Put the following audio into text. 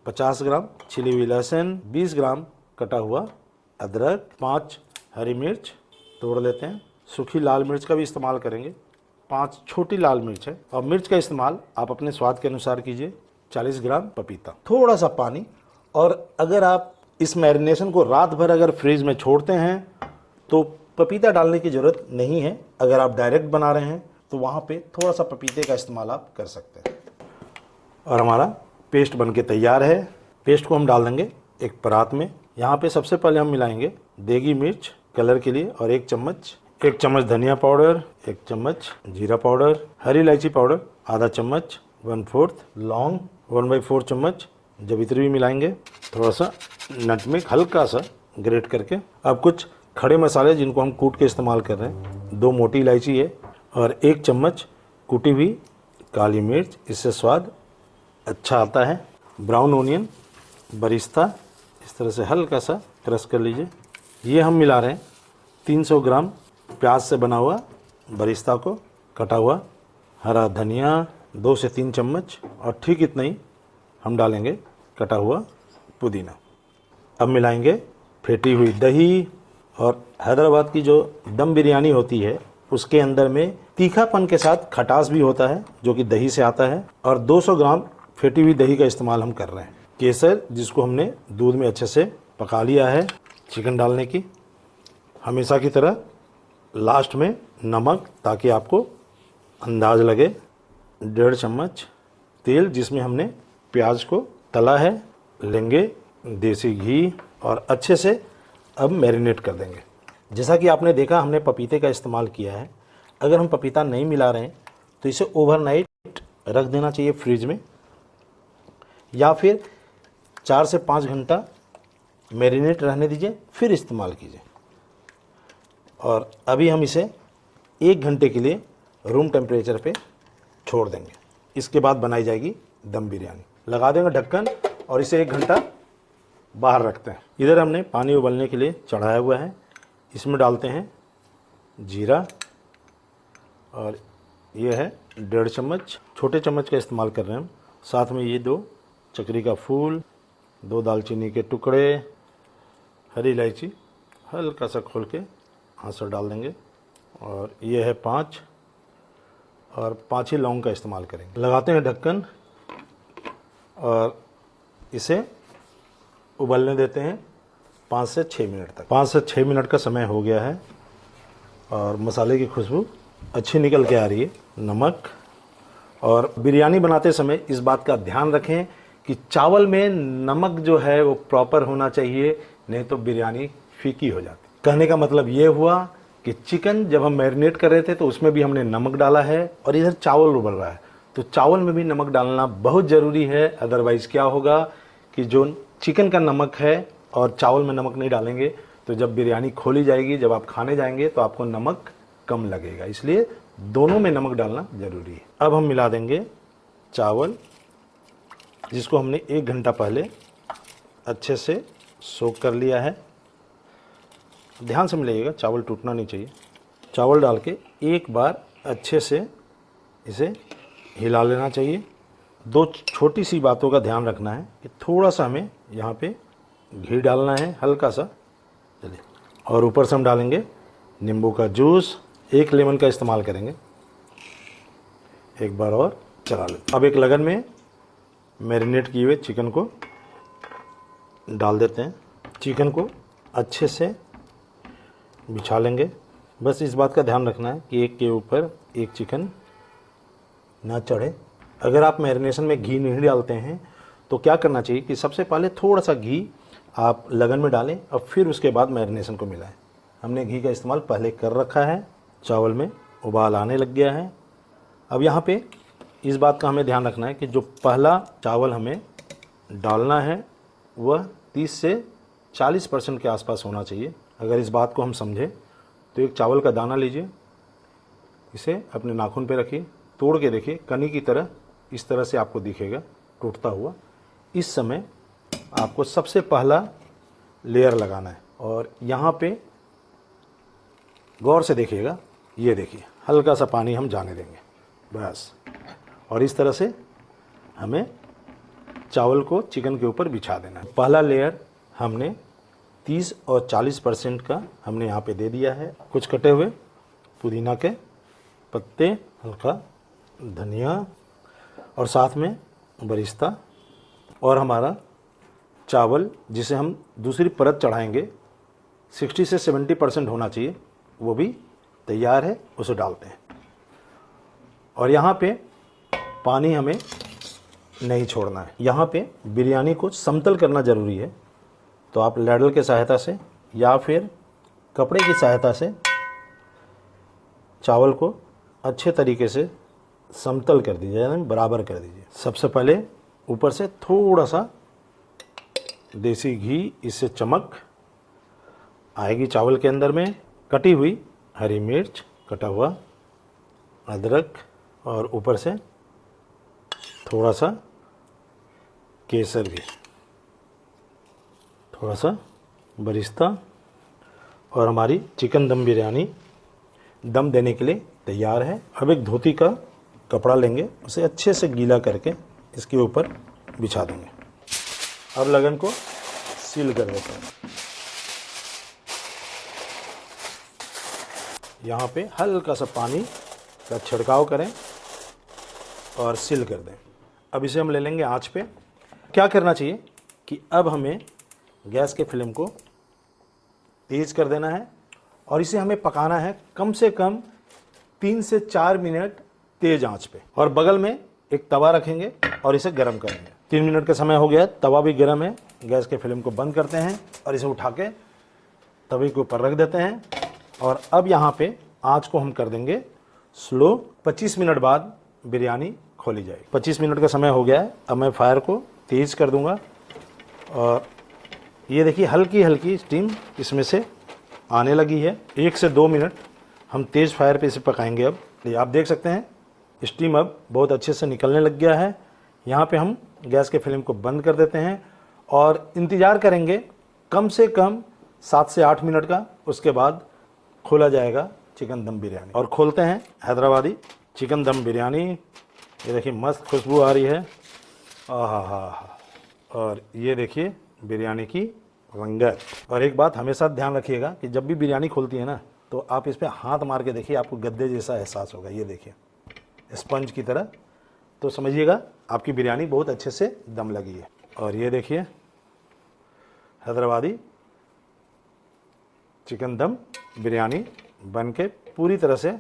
50 ग्राम छिली हुई लहसुन, 20 ग्राम कटा हुआ अदरक, 5 हरी मिर्च तोड़ लेते हैं। सूखी लाल मिर्च का भी इस्तेमाल करेंगे, 5 छोटी लाल मिर्च है। और मिर्च का इस्तेमाल आप अपने स्वाद के अनुसार कीजिए। 40 ग्राम पपीता, थोड़ा सा पानी। और अगर आप इस मैरिनेशन को रात भर अगर फ्रीज में छोड़ते हैं तो पपीता डालने की ज़रूरत नहीं है। अगर आप डायरेक्ट बना रहे हैं तो वहाँ पे थोड़ा सा पपीते का इस्तेमाल आप कर सकते हैं। और हमारा पेस्ट बनके तैयार है। पेस्ट को हम डाल देंगे एक परात में। यहाँ पे सबसे पहले हम मिलाएंगे देगी मिर्च कलर के लिए और 1 चम्मच धनिया पाउडर, 1 चम्मच जीरा पाउडर, हरी इलायची पाउडर आधा चम्मच, 1/4 लौंग, 1/4 चम्मच जवित्री भी मिलाएंगे, थोड़ा सा नटमेग हल्का सा ग्रेट करके। अब कुछ खड़े मसाले जिनको हम कूट के इस्तेमाल कर रहे हैं, 2 मोटी इलायची है और 1 चम्मच कूटी हुई काली मिर्च, इससे स्वाद अच्छा आता है। ब्राउन ओनियन, बरिस्ता, इस तरह से हल्का सा क्रश कर लीजिए। ये हम मिला रहे हैं 300 ग्राम प्याज से बना हुआ बरिस्ता को, कटा हुआ हरा धनिया 2 से 3 चम्मच और ठीक इतना ही हम डालेंगे कटा हुआ पुदीना। अब मिलाएंगे फेंटी हुई दही। और हैदराबाद की जो दम बिरयानी होती है उसके अंदर में तीखापन के साथ खटास भी होता है जो कि दही से आता है। और 200 ग्राम फेंटी हुई दही का इस्तेमाल हम कर रहे हैं। केसर जिसको हमने दूध में अच्छे से पका लिया है। चिकन डालने की हमेशा की तरह लास्ट में नमक, ताकि आपको अंदाज लगे। 1.5 चम्मच तेल जिसमें हमने प्याज को तला है लेंगे, देसी घी और अच्छे से अब मैरिनेट कर देंगे। जैसा कि आपने देखा हमने पपीते का इस्तेमाल किया है। अगर हम पपीता नहीं मिला रहे हैं तो इसे ओवरनाइट रख देना चाहिए फ्रिज में, या फिर 4 से 5 घंटा मैरिनेट रहने दीजिए, फिर इस्तेमाल कीजिए। और अभी हम इसे 1 घंटे के लिए रूम टेम्परेचर पे छोड़ देंगे। इसके बाद बनाई जाएगी दम बिरयानी। लगा देंगे ढक्कन और इसे 1 घंटा बाहर रखते हैं। इधर हमने पानी उबलने के लिए चढ़ाया हुआ है। इसमें डालते हैं जीरा और ये है 1.5 चम्मच, छोटे चम्मच का इस्तेमाल कर रहे हैं हम। साथ में ये 2 चक्री का फूल, 2 दालचीनी के टुकड़े, हरी इलायची हल्का सा खोल के हाथ से डाल देंगे और ये है 5 और 5 ही लौंग का इस्तेमाल करेंगे। लगाते हैं ढक्कन और इसे उबलने देते हैं 5 से 6 मिनट तक। 5 से 6 मिनट का समय हो गया है और मसाले की खुशबू अच्छी निकल के आ रही है। नमक, और बिरयानी बनाते समय इस बात का ध्यान रखें कि चावल में नमक जो है वो प्रॉपर होना चाहिए, नहीं तो बिरयानी फीकी हो जाती। कहने का मतलब ये हुआ कि चिकन जब हम मैरिनेट कर रहे थे तो उसमें भी हमने नमक डाला है और इधर चावल उबल रहा है तो चावल में भी नमक डालना बहुत ज़रूरी है। अदरवाइज़ क्या होगा कि जो चिकन का नमक है और चावल में नमक नहीं डालेंगे तो जब बिरयानी खोली जाएगी, जब आप खाने जाएंगे तो आपको नमक कम लगेगा, इसलिए दोनों में नमक डालना ज़रूरी है। अब हम मिला देंगे चावल जिसको हमने 1 घंटा पहले अच्छे से सोक कर लिया है। ध्यान से मिलाइएगा, चावल टूटना नहीं चाहिए। चावल डाल के एक बार अच्छे से इसे हिला लेना चाहिए। 2 छोटी सी बातों का ध्यान रखना है कि थोड़ा सा हमें यहाँ पे घी डालना है, हल्का सा, चलिए। और ऊपर से हम डालेंगे नींबू का जूस, 1 लेमन का इस्तेमाल करेंगे। एक बार और चला लें। अब एक लगन में मैरिनेट किए हुए चिकन को डाल देते हैं। चिकन को अच्छे से बिछा लेंगे। बस इस बात का ध्यान रखना है कि एक के ऊपर एक चिकन ना चढ़े। अगर आप मैरिनेशन में घी नहीं डालते हैं तो क्या करना चाहिए कि सबसे पहले थोड़ा सा घी आप लगन में डालें और फिर उसके बाद मैरिनेशन को मिलाएं। हमने घी का इस्तेमाल पहले कर रखा है। चावल में उबाल आने लग गया है। अब यहाँ पे इस बात का हमें ध्यान रखना है कि जो पहला चावल हमें डालना है वह 30 से 40% के आसपास होना चाहिए। अगर इस बात को हम समझें तो एक चावल का दाना लीजिए, इसे अपने नाखून पे रखिए, तोड़ के देखिए, कनी की तरह इस तरह से आपको दिखेगा टूटता हुआ। इस समय आपको सबसे पहला लेयर लगाना है और यहाँ पे गौर से देखिएगा, ये देखिए हल्का सा पानी हम जाने देंगे बस। और इस तरह से हमें चावल को चिकन के ऊपर बिछा देना है। पहला लेयर हमने 30 और 40% का हमने यहाँ पे दे दिया है। कुछ कटे हुए पुदीना के पत्ते, हल्का धनिया और साथ में बरिस्ता, और हमारा चावल जिसे हम दूसरी परत चढ़ाएंगे 60 से 70% होना चाहिए, वो भी तैयार है, उसे डालते हैं। और यहाँ पे पानी हमें नहीं छोड़ना है। यहाँ पे बिरयानी को समतल करना ज़रूरी है, तो आप लैडल की सहायता से या फिर कपड़े की सहायता से चावल को अच्छे तरीके से समतल कर दीजिए, यानी बराबर कर दीजिए। सबसे पहले ऊपर से थोड़ा सा देसी घी, इससे चमक आएगी चावल के अंदर में। कटी हुई हरी मिर्च, कटा हुआ अदरक और ऊपर से थोड़ा सा केसर भी, थोड़ा सा बरिस्ता, और हमारी चिकन दम बिरयानी दम देने के लिए तैयार है। अब एक धोती का कपड़ा लेंगे, उसे अच्छे से गीला करके इसके ऊपर बिछा देंगे। अब लगन को सील कर देते हैं। यहाँ पे हल्का सा पानी का छिड़काव करें और सील कर दें। अब इसे हम ले लेंगे आंच पे। क्या करना चाहिए कि अब हमें गैस के फ्लेम को तेज़ कर देना है और इसे हमें पकाना है कम से कम 3 से 4 मिनट तेज आंच पे। और बगल में एक तवा रखेंगे और इसे गर्म करेंगे। 3 मिनट का समय हो गया, तवा भी गर्म है। गैस के फ्लेम को बंद करते हैं और इसे उठा के तवे के ऊपर रख देते हैं। और अब यहाँ पे आंच को हम कर देंगे स्लो। 25 मिनट बाद बिरयानी खोली जाएगी। 25 मिनट का समय हो गया है। अब मैं फायर को तेज़ कर दूंगा और ये देखिए हल्की हल्की स्टीम इसमें से आने लगी है। 1 से 2 मिनट हम तेज़ फायर पे इसे पकाएंगे। अब ये आप देख सकते हैं स्टीम अब बहुत अच्छे से निकलने लग गया है। यहाँ पे हम गैस के फ्लेम को बंद कर देते हैं और इंतज़ार करेंगे कम से कम 7 से 8 मिनट का। उसके बाद खोला जाएगा चिकन दम बिरयानी। और खोलते हैं हैदराबादी चिकन दम बिरयानी। ये देखिए मस्त खुशबू आ रही है, आहा। और ये देखिए बिरयानी की रंगत। और एक बात हमेशा ध्यान रखिएगा कि जब भी बिरयानी खोलती है ना, तो आप इस पर हाथ मार के देखिए, आपको गद्दे जैसा एहसास होगा। ये देखिए स्पंज की तरह, तो समझिएगा आपकी बिरयानी बहुत अच्छे से दम लगी है। और ये देखिए हैदराबादी चिकन दम बिरयानी बनके पूरी तरह से